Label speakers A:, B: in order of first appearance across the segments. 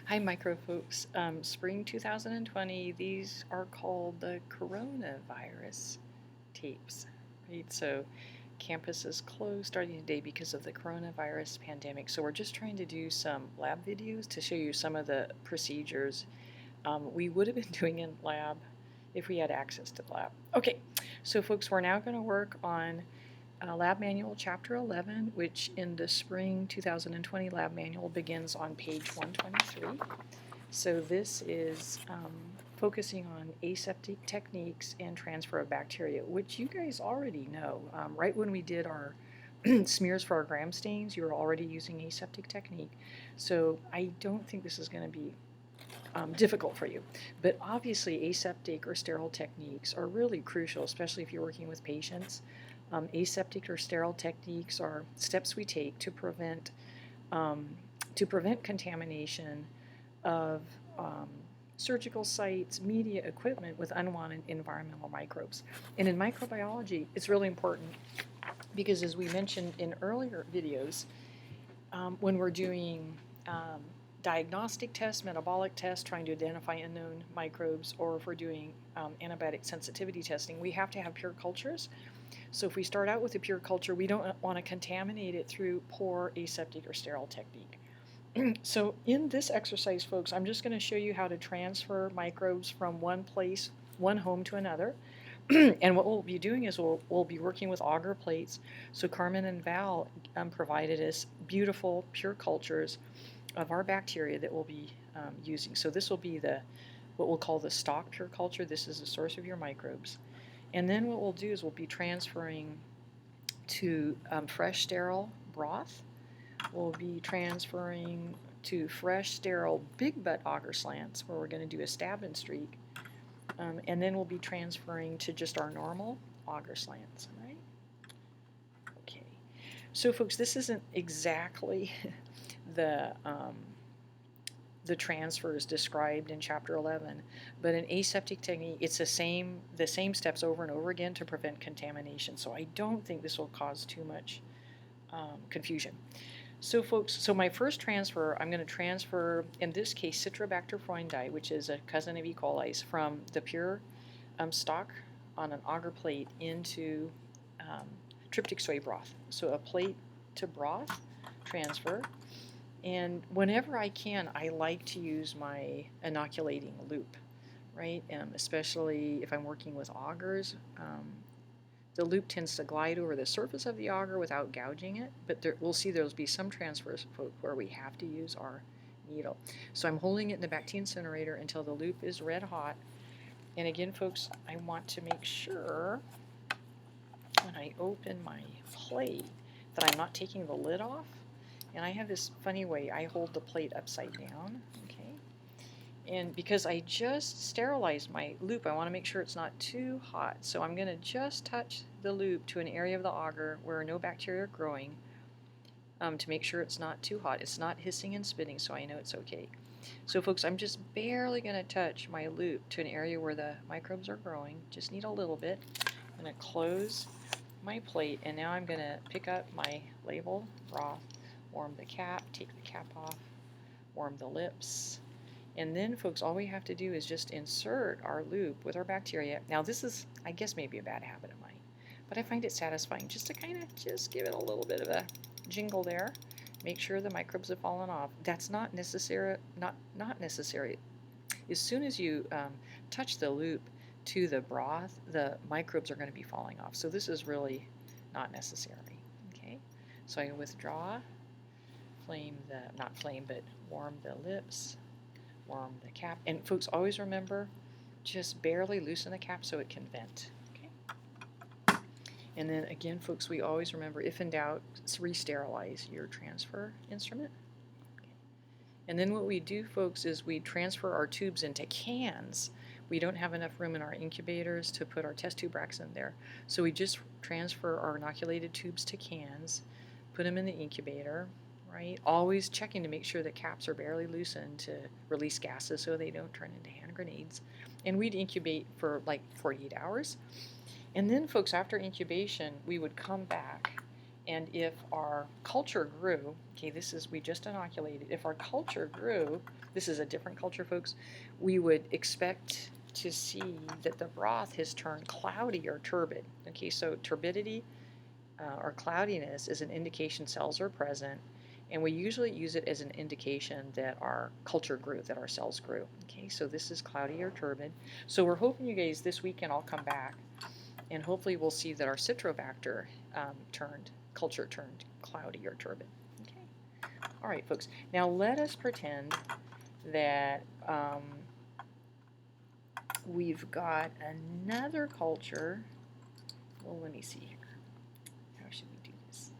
A: Hi, micro folks. Spring 2020, these are called the coronavirus tapes, right? So campus is closed starting today because of the coronavirus pandemic. So we're just trying to do some lab videos to show you some of the procedures we would have been doing in lab if we had access to the lab. Okay, so folks, we're now going to work on Lab Manual Chapter 11, which in the spring 2020 lab manual begins on page 123. So this is focusing on aseptic techniques and transfer of bacteria, which you guys already know. Right when we did our smears for our gram stains, you were already using aseptic technique. So I don't think this is going to be difficult for you. But obviously aseptic or sterile techniques are really crucial, especially if you're working with patients. Aseptic or sterile techniques are steps we take to prevent contamination of surgical sites, media, equipment with unwanted environmental microbes. And in microbiology, it's really important because, as we mentioned in earlier videos, when we're doing diagnostic tests, metabolic tests, trying to identify unknown microbes, or if we're doing antibiotic sensitivity testing, we have to have pure cultures. So if we start out with a pure culture, we don't want to contaminate it through poor aseptic or sterile technique. So in this exercise, folks, I'm just going to show you how to transfer microbes from one place, one home to another. And what we'll be doing is we'll be working with agar plates. So Carmen and Val provided us beautiful, pure cultures of our bacteria that we'll be using. So this will be what we'll call the stock pure culture. This is the source of your microbes. And then what we'll do is we'll be transferring to fresh, sterile broth. We'll be transferring to fresh, sterile big butt agar slants, where we're going to do a stab and streak. And then we'll be transferring to just our normal agar slants, all right? Okay. So folks, this isn't exactly the transfers described in chapter 11, but in aseptic technique, it's the same steps over and over again to prevent contamination. So I don't think this will cause too much confusion. So folks, my first transfer, I'm going to transfer, in this case, Citrobacter freundii, which is a cousin of E. coli's, from the pure stock on an agar plate into tryptic soy broth. So a plate to broth transfer. And whenever I can, I like to use my inoculating loop, right? Especially if I'm working with augers. The loop tends to glide over the surface of the agar without gouging it, but we'll see there'll be some transfers where we have to use our needle. So I'm holding it in the Bacti incinerator until the loop is red hot. And again, folks, I want to make sure when I open my plate that I'm not taking the lid off. And I have this funny way, I hold the plate upside down, okay? And because I just sterilized my loop, I want to make sure it's not too hot. So I'm going to just touch the loop to an area of the agar where no bacteria are growing to make sure it's not too hot. It's not hissing and spitting, so I know it's okay. So folks, I'm just barely going to touch my loop to an area where the microbes are growing. Just need a little bit. I'm going to close my plate, and now I'm going to pick up my label broth, warm the cap, take the cap off, warm the lips. And then, folks, all we have to do is just insert our loop with our bacteria. Now, this is, I guess, maybe a bad habit of mine, but I find it satisfying just to kind of just give it a little bit of a jingle there. Make sure the microbes have fallen off. That's not necessary. Not necessary. As soon as you touch the loop to the broth, the microbes are going to be falling off. So this is really not necessary. Okay. So I withdraw, warm the lips. Warm the cap. And folks, always remember, just barely loosen the cap so it can vent. Okay. And then again, folks, we always remember, if in doubt, re-sterilize your transfer instrument. Okay. And then what we do, folks, is we transfer our tubes into cans. We don't have enough room in our incubators to put our test tube racks in there. So we just transfer our inoculated tubes to cans, put them in the incubator. Right? Always checking to make sure the caps are barely loosened to release gases so they don't turn into hand grenades. And we'd incubate for like 48 hours. And then, folks, after incubation, we would come back And if our culture grew, okay, we just inoculated, if our culture grew, this is a different culture, folks, we would expect to see that the broth has turned cloudy or turbid. Okay, so turbidity or cloudiness is an indication cells are present, and we usually use it as an indication that our culture grew, that our cells grew. Okay, so this is cloudy or turbid. So we're hoping you guys this weekend I'll come back, and hopefully we'll see that our citrobacter culture turned cloudy or turbid. Okay. All right, folks. Now let us pretend that we've got another culture. Well, let me see here. How should we do this?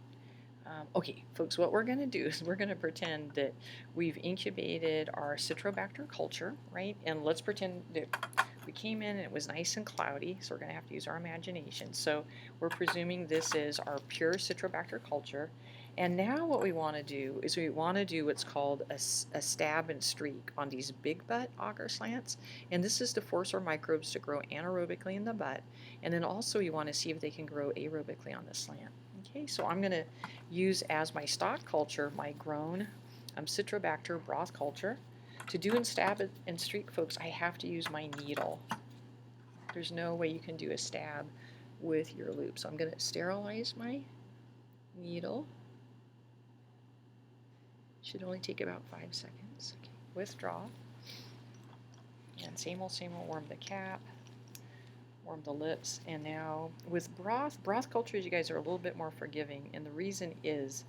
A: Okay, folks, what we're going to do is we're going to pretend that we've incubated our citrobacter culture, right? And let's pretend that we came in and it was nice and cloudy, so we're going to have to use our imagination. So we're presuming this is our pure citrobacter culture. And now what we want to do is we want to do what's called a stab and streak on these big butt agar slants. And this is to force our microbes to grow anaerobically in the butt. And then also we want to see if they can grow aerobically on the slant. Okay, so I'm going to use as my stock culture my grown citrobacter broth culture. To do and stab and streak, folks, I have to use my needle. There's no way you can do a stab with your loop. So I'm going to sterilize my needle. Should only take about 5 seconds. Okay, withdraw. And same old, warm the cap, warm the lips. And now with broth cultures, you guys are a little bit more forgiving. And the reason is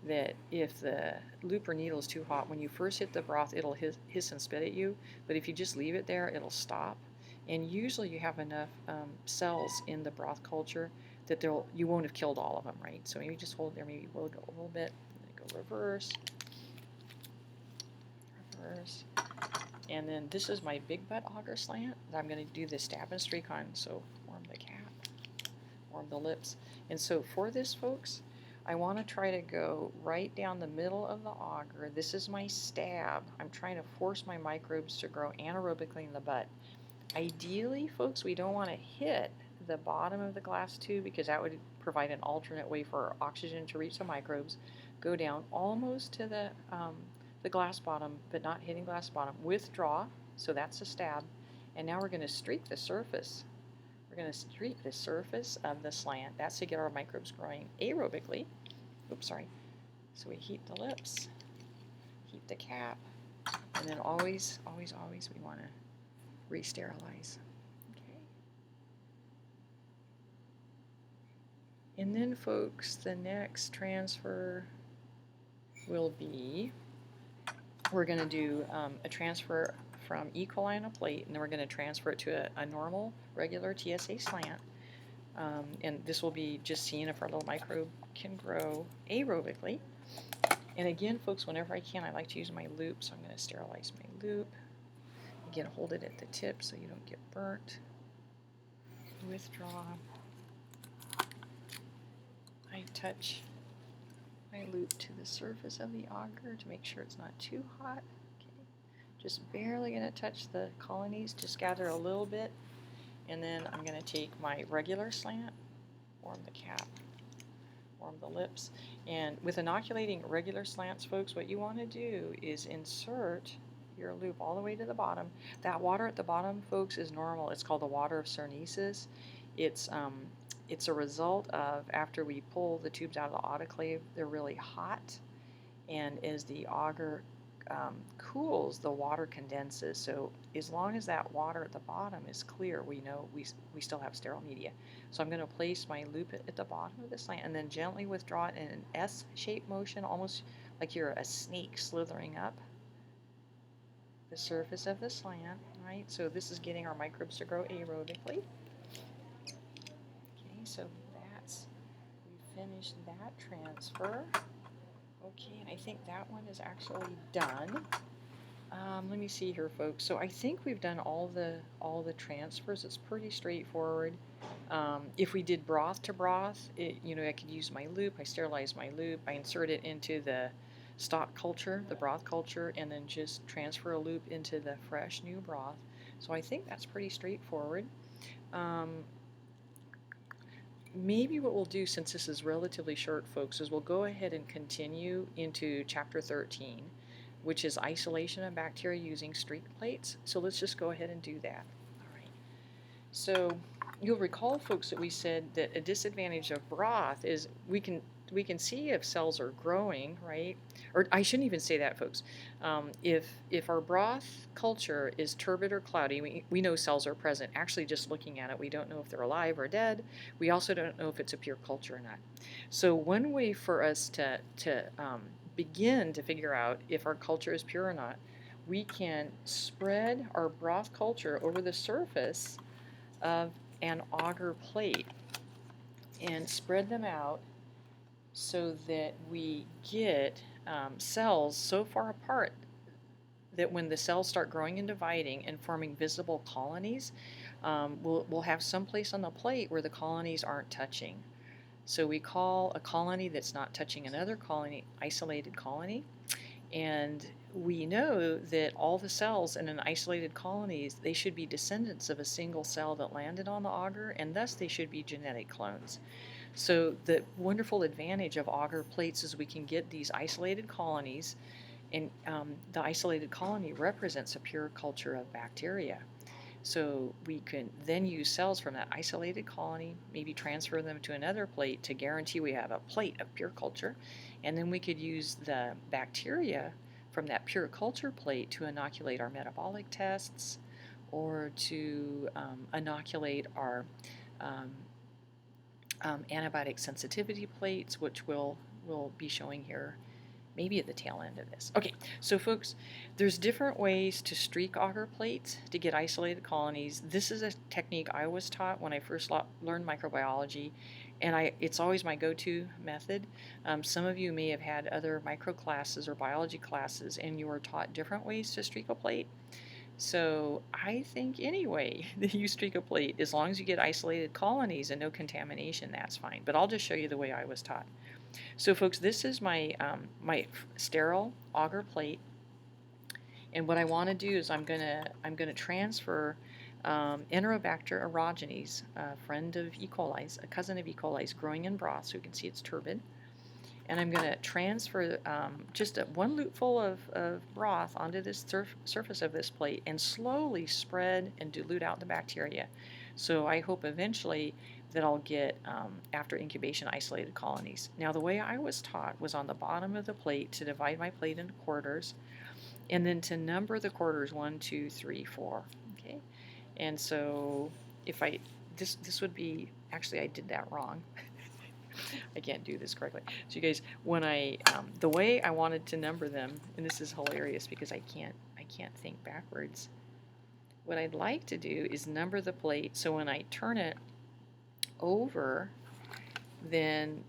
A: that if the loop or needle is too hot, when you first hit the broth, it'll hiss and spit at you. But if you just leave it there, it'll stop. And usually you have enough cells in the broth culture that you won't have killed all of them, right? So maybe just hold there. Maybe we'll go a little bit. Go reverse. And then this is my big butt agar slant that I'm going to do the stab and streak on. So warm the cap, warm the lips. And so for this, folks, I want to try to go right down the middle of the agar. This is my stab. I'm trying to force my microbes to grow anaerobically in the butt. Ideally, folks, we don't want to hit the bottom of the glass tube because that would provide an alternate way for oxygen to reach the microbes. Go down almost to the glass bottom, but not hitting glass bottom. Withdraw, so that's a stab. And now we're going to streak the surface. We're going to streak the surface of the slant. That's to get our microbes growing aerobically. Oops, sorry. So we heat the lips, heat the cap, and then always we want to re-sterilize. Okay. And then, folks, the next transfer will be, we're going to do a transfer from E. coli on a plate, and then we're going to transfer it to a normal, regular TSA slant. And this will be just seeing if our little microbe can grow aerobically. And again, folks, whenever I can, I like to use my loop, so I'm going to sterilize my loop. Again, hold it at the tip so you don't get burnt. Withdraw. I touch my loop to the surface of the agar to make sure it's not too hot. Okay. Just barely going to touch the colonies, just gather a little bit. And then I'm going to take my regular slant, warm the cap, warm the lips. And with inoculating regular slants, folks, what you want to do is insert your loop all the way to the bottom. That water at the bottom, folks, is normal. It's called the water of Cernesis. It's a result of after we pull the tubes out of the autoclave, they're really hot. And as the agar cools, the water condenses. So as long as that water at the bottom is clear, we know we still have sterile media. So I'm going to place my loop at the bottom of the slant and then gently withdraw it in an S-shaped motion, almost like you're a snake slithering up the surface of the slant, right? So this is getting our microbes to grow aerobically. Okay, so we finished that transfer. Okay, and I think that one is actually done. Let me see here, folks. So I think we've done all the transfers. It's pretty straightforward. If we did broth to broth, I could use my loop. I sterilize my loop. I insert it into the stock culture, the broth culture, and then just transfer a loop into the fresh new broth. So I think that's pretty straightforward. maybe what we'll do, since this is relatively short, folks, is we'll go ahead and continue into Chapter 13, which is isolation of bacteria using streak plates. So let's just go ahead and do that. All right. So you'll recall, folks, that we said that a disadvantage of broth is we can see if cells are growing, right? Or I shouldn't even say that, folks. If our broth culture is turbid or cloudy, we know cells are present. Actually, just looking at it, we don't know if they're alive or dead. We also don't know if it's a pure culture or not. So one way for us to begin to figure out if our culture is pure or not, we can spread our broth culture over the surface of an agar plate and spread them out so that we get cells so far apart that when the cells start growing and dividing and forming visible colonies, we'll have some place on the plate where the colonies aren't touching. So we call a colony that's not touching another colony isolated colony. And we know that all the cells in an isolated colony, they should be descendants of a single cell that landed on the agar, and thus they should be genetic clones. So the wonderful advantage of agar plates is we can get these isolated colonies, and the isolated colony represents a pure culture of bacteria. So we can then use cells from that isolated colony, maybe transfer them to another plate to guarantee we have a plate of pure culture, and then we could use the bacteria from that pure culture plate to inoculate our metabolic tests or to inoculate our antibiotic sensitivity plates, which we'll be showing here maybe at the tail end of this. Okay, so folks, there's different ways to streak agar plates to get isolated colonies. This is a technique I was taught when I first learned microbiology, and it's always my go-to method. Some of you may have had other micro classes or biology classes, and you were taught different ways to streak a plate. So I think anyway that you streak a plate, as long as you get isolated colonies and no contamination, that's fine. But I'll just show you the way I was taught. So folks, this is my my sterile agar plate, and what I want to do is I'm gonna transfer Enterobacter aerogenes, a friend of E. coli's, a cousin of E. coli's, growing in broth, so you can see it's turbid. And I'm going to transfer just one loopful of broth onto this surface of this plate and slowly spread and dilute out the bacteria. So I hope eventually that I'll get, after incubation, isolated colonies. Now the way I was taught was on the bottom of the plate to divide my plate into quarters and then to number the quarters 1, 2, 3, 4. Okay, and so if this would be, actually I did that wrong. I can't do this correctly. So you guys, when the way I wanted to number them, and this is hilarious because I can't think backwards. What I'd like to do is number the plate so when I turn it over, then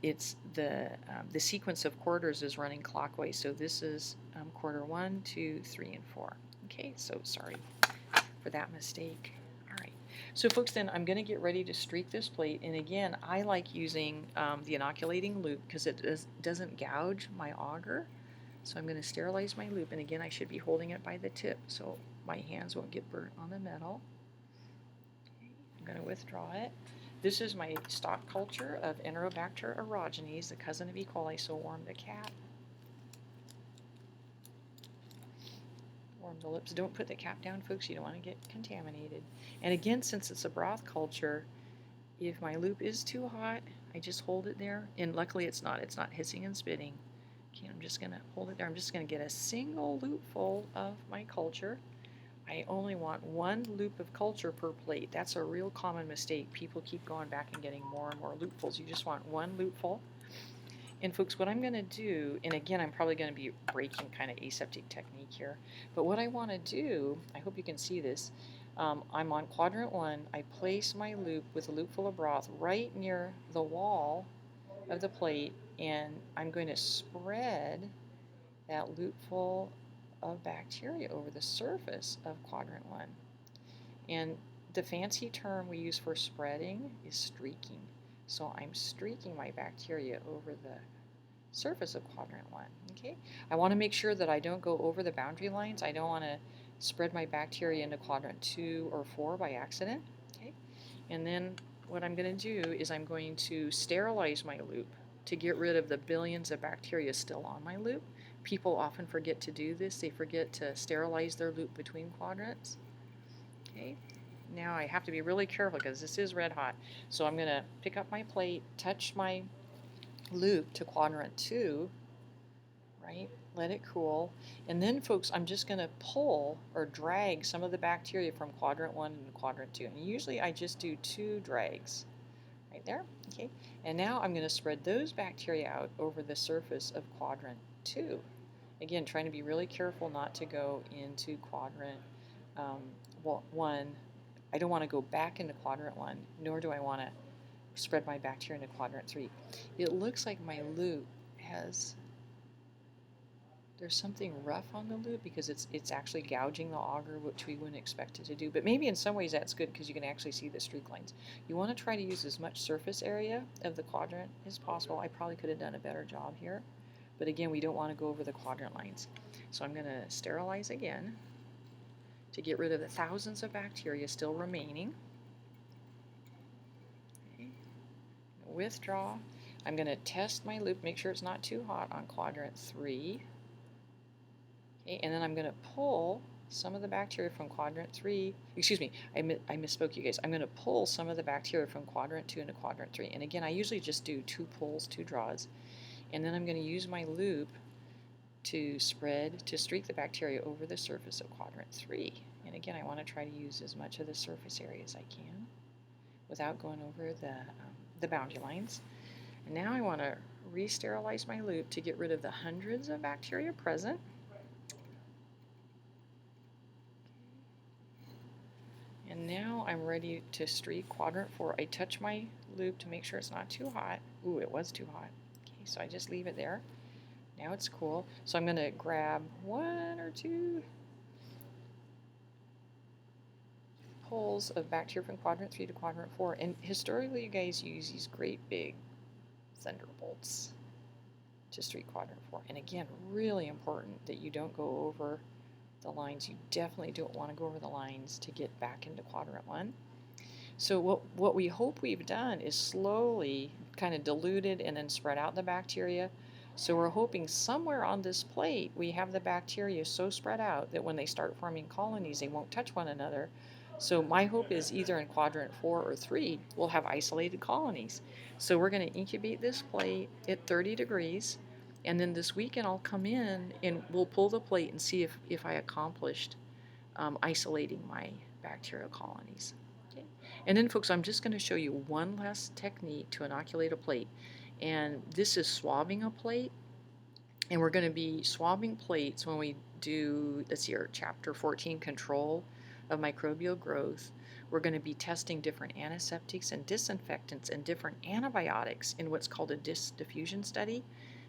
A: it's the sequence of quarters is running clockwise. So this is quarter 1, 2, 3, and 4. Okay, so sorry for that mistake. So folks, then I'm going to get ready to streak this plate, and again, I like using the inoculating loop because it doesn't gouge my agar. So I'm going to sterilize my loop, and again, I should be holding it by the tip so my hands won't get burnt on the metal. Okay, I'm going to withdraw it. This is my stock culture of Enterobacter aerogenes, the cousin of E. coli, so warm the cap. Warm the lips. Don't put the cap down, folks. You don't want to get contaminated. And again, since it's a broth culture, if my loop is too hot, I just hold it there. And luckily it's not hissing and spitting. Okay, I'm just going to hold it there. I'm just going to get a single loop full of my culture. I only want one loop of culture per plate. That's a real common mistake. People keep going back and getting more and more loopfuls. You just want one loopful. And folks, what I'm going to do, and again, I'm probably going to be breaking kind of aseptic technique here, but what I want to do, I hope you can see this, I'm on quadrant 1, I place my loop with a loop full of broth right near the wall of the plate, and I'm going to spread that loop full of bacteria over the surface of quadrant 1. And the fancy term we use for spreading is streaking. So I'm streaking my bacteria over the surface of quadrant 1. Okay, I want to make sure that I don't go over the boundary lines. I don't want to spread my bacteria into quadrant 2 or 4 by accident. Okay, and then what I'm going to do is I'm going to sterilize my loop to get rid of the billions of bacteria still on my loop. People often forget to do this. They forget to sterilize their loop between quadrants. Okay, now I have to be really careful because this is red hot. So I'm going to pick up my plate, touch my loop to quadrant 2, right? Let it cool. And then, folks, I'm just going to pull or drag some of the bacteria from quadrant 1 into quadrant 2. And usually I just do 2 drags right there. Okay. And now I'm going to spread those bacteria out over the surface of quadrant 2. Again, trying to be really careful not to go into quadrant 1. I don't want to go back into quadrant 1, nor do I want to spread my bacteria into quadrant 3. It looks like my loop has, there's something rough on the loop because it's actually gouging the agar, which we wouldn't expect it to do. But maybe in some ways that's good because you can actually see the streak lines. You want to try to use as much surface area of the quadrant as possible. I probably could have done a better job here. But again, we don't want to go over the quadrant lines. So I'm going to sterilize again to get rid of the thousands of bacteria still remaining. Okay. Withdraw. I'm going to test my loop, make sure it's not too hot on quadrant 3. Okay, and then I'm going to pull some of the bacteria from quadrant 3. Excuse me, I misspoke, you guys. I'm going to pull some of the bacteria from quadrant 2 into quadrant 3. And again, I usually just do 2 pulls, 2 draws. And then I'm going to use my loop to streak the bacteria over the surface of quadrant 3. And again, I want to try to use as much of the surface area as I can without going over the boundary lines. And now I want to re-sterilize my loop to get rid of the hundreds of bacteria present. And now I'm ready to streak quadrant 4. I touch my loop to make sure it's not too hot. Ooh, it was too hot. Okay, so I just leave it there. Now it's cool. So I'm going to grab 1 or 2 pulls of bacteria from quadrant 3 to quadrant 4. And historically, you guys use these great big thunderbolts to streak quadrant 4. And again, really important that you don't go over the lines. You definitely don't want to go over the lines to get back into quadrant 1. So what we hope we've done is slowly kind of diluted and then spread out the bacteria. So we're hoping somewhere on this plate we have the bacteria so spread out that when they start forming colonies, they won't touch one another. So my hope is either in quadrant 4 or 3, we'll have isolated colonies. So we're going to incubate this plate at 30 degrees. And then this weekend I'll come in and we'll pull the plate and see if I accomplished isolating my bacterial colonies. Okay. And then, folks, I'm just going to show you one last technique to inoculate a plate. And this is swabbing a plate. And we're going to be swabbing plates when we do, let's see, our chapter 14, control of microbial growth. We're going to be testing different antiseptics and disinfectants and different antibiotics in what's called a diffusion study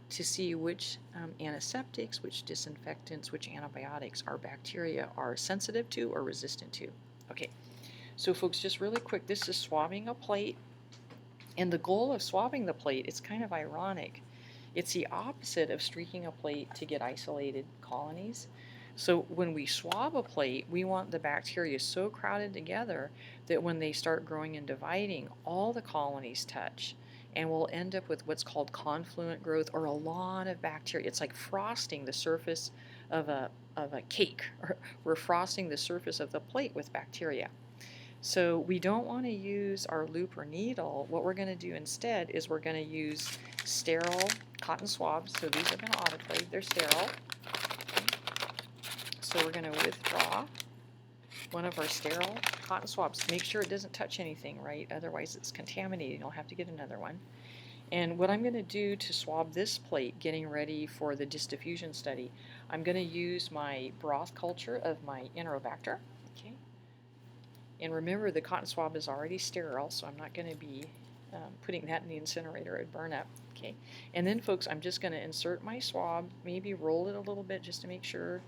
A: to see which antiseptics, which disinfectants, which antibiotics our bacteria are sensitive to or resistant to. Okay, so folks, just really quick, this is swabbing a plate. And the goal of swabbing the plate, it's kind of ironic. It's the opposite of streaking a plate to get isolated colonies. So when we swab a plate, we want the bacteria so crowded together that when they start growing and dividing, all the colonies touch. And we'll end up with what's called confluent growth, or a lot of bacteria. It's like frosting the surface of a cake. Or we're frosting the surface of the plate with bacteria. So we don't want to use our loop or needle. What we're going to do instead is we're going to use sterile cotton swabs. So these have been autoclaved. They're sterile. So we're going to withdraw one of our sterile cotton swabs. Make sure it doesn't touch anything, right? Otherwise it's contaminated. You'll have to get another one. And what I'm going to do to swab this plate, getting ready for the diffusion study, I'm going to use my broth culture of my Enterobacter. Okay. And remember, the cotton swab is already sterile, so I'm not going to be putting that in the incinerator. It'd burn up. Okay. And then, folks, I'm just going to insert my swab, maybe roll it a little bit just to make sure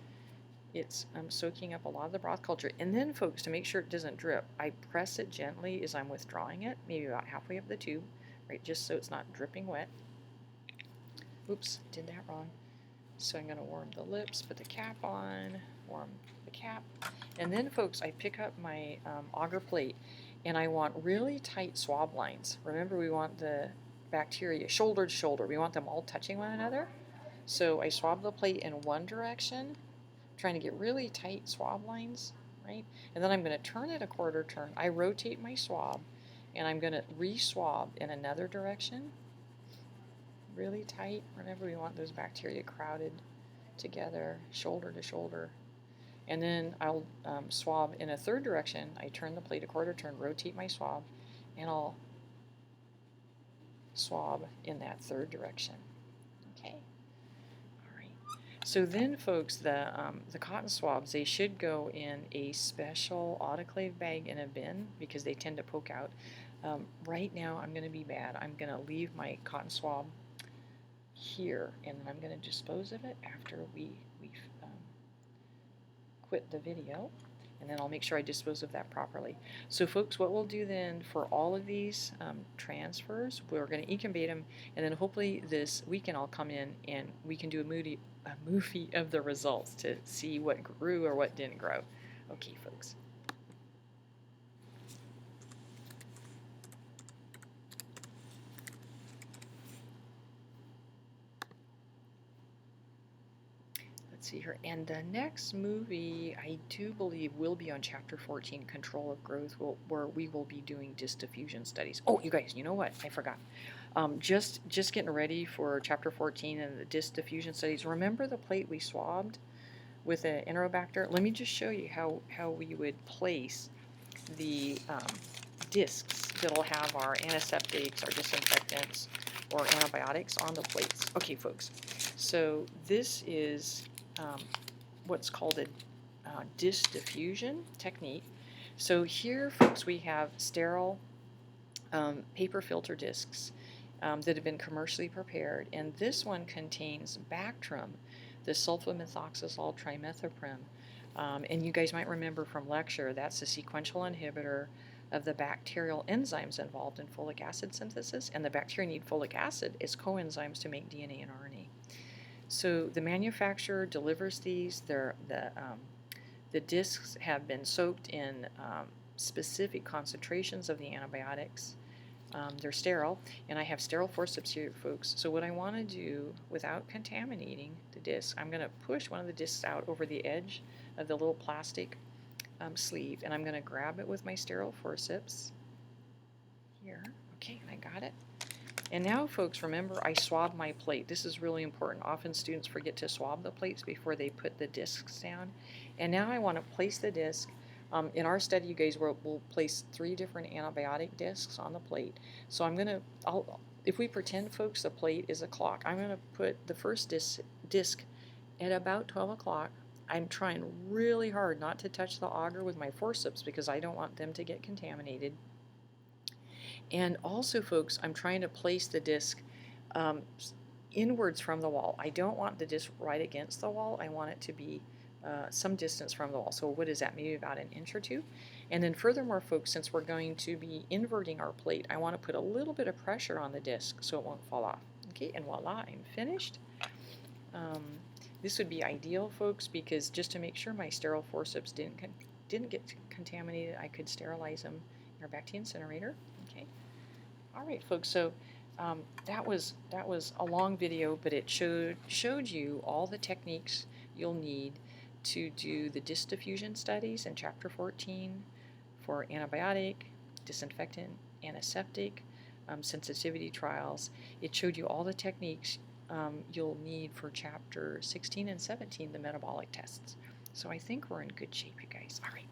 A: it's soaking up a lot of the broth culture. And then, folks, to make sure it doesn't drip, I press it gently as I'm withdrawing it, maybe about halfway up the tube, right, just so it's not dripping wet. Oops, did that wrong. So I'm going to warm the lips, put the cap on, warm the cap. And then, folks, I pick up my agar plate. and I want really tight swab lines. Remember, we want the bacteria shoulder to shoulder. We want them all touching one another. So I swab the plate in one direction, trying to get really tight swab lines, right? And then I'm going to turn it a quarter turn. I rotate my swab, and I'm going to re-swab in another direction, really tight. Remember, we want those bacteria crowded together, shoulder to shoulder. And then I'll swab in a third direction. I turn the plate a quarter turn, rotate my swab, and I'll swab in that third direction. Okay. All right. So then, folks, the cotton swabs, they should go in a special autoclave bag in a bin because they tend to poke out. Right now, I'm going to be bad. I'm going to leave my cotton swab here, and I'm going to dispose of it after we've quit the video, and then I'll make sure I dispose of that properly. So folks, what we'll do then for all of these transfers, we're going to incubate them, and then hopefully this weekend I'll come in and we can do a movie of the results to see what grew or what didn't grow. Okay, folks. See here, and the next movie I do believe will be on chapter 14, Control of Growth, where we will be doing disc diffusion studies. Oh, you guys, you know what? I forgot. Just getting ready for chapter 14 and the disc diffusion studies. Remember the plate we swabbed with an Enterobacter? Let me just show you how we would place the discs that'll have our antiseptics, our disinfectants, or antibiotics on the plates. Okay, folks. So this is what's called a disc diffusion technique. So here, folks, we have sterile paper filter discs that have been commercially prepared, and this one contains Bactrim, the sulfamethoxazole trimethoprim. And you guys might remember from lecture, that's a sequential inhibitor of the bacterial enzymes involved in folic acid synthesis, and the bacteria need folic acid as coenzymes to make DNA and RNA. So the manufacturer delivers these. The discs have been soaked in specific concentrations of the antibiotics. They're sterile, and I have sterile forceps here, folks. So what I want to do without contaminating the disc, I'm going to push one of the discs out over the edge of the little plastic sleeve, and I'm going to grab it with my sterile forceps here. Okay, I got it. And now, folks, remember I swab my plate. This is really important. Often students forget to swab the plates before they put the discs down. And now I want to place the disc. In our study, you guys will place 3 different antibiotic discs on the plate. So I'm going to, if we pretend, folks, the plate is a clock, I'm going to put the first disc at about 12 o'clock. I'm trying really hard not to touch the agar with my forceps because I don't want them to get contaminated. And also, folks, I'm trying to place the disc inwards from the wall. I don't want the disc right against the wall. I want it to be some distance from the wall. So what is that? Maybe about an inch or 2. And then furthermore, folks, since we're going to be inverting our plate, I want to put a little bit of pressure on the disc so it won't fall off. Okay, and voila, I'm finished. This would be ideal, folks, because just to make sure my sterile forceps didn't get contaminated, I could sterilize them in our bacteria incinerator. Okay. All right, folks. So that was a long video, but it showed you all the techniques you'll need to do the disc diffusion studies in chapter 14 for antibiotic, disinfectant, antiseptic, sensitivity trials. It showed you all the techniques you'll need for chapter 16 and 17, the metabolic tests. So I think we're in good shape, you guys. All right.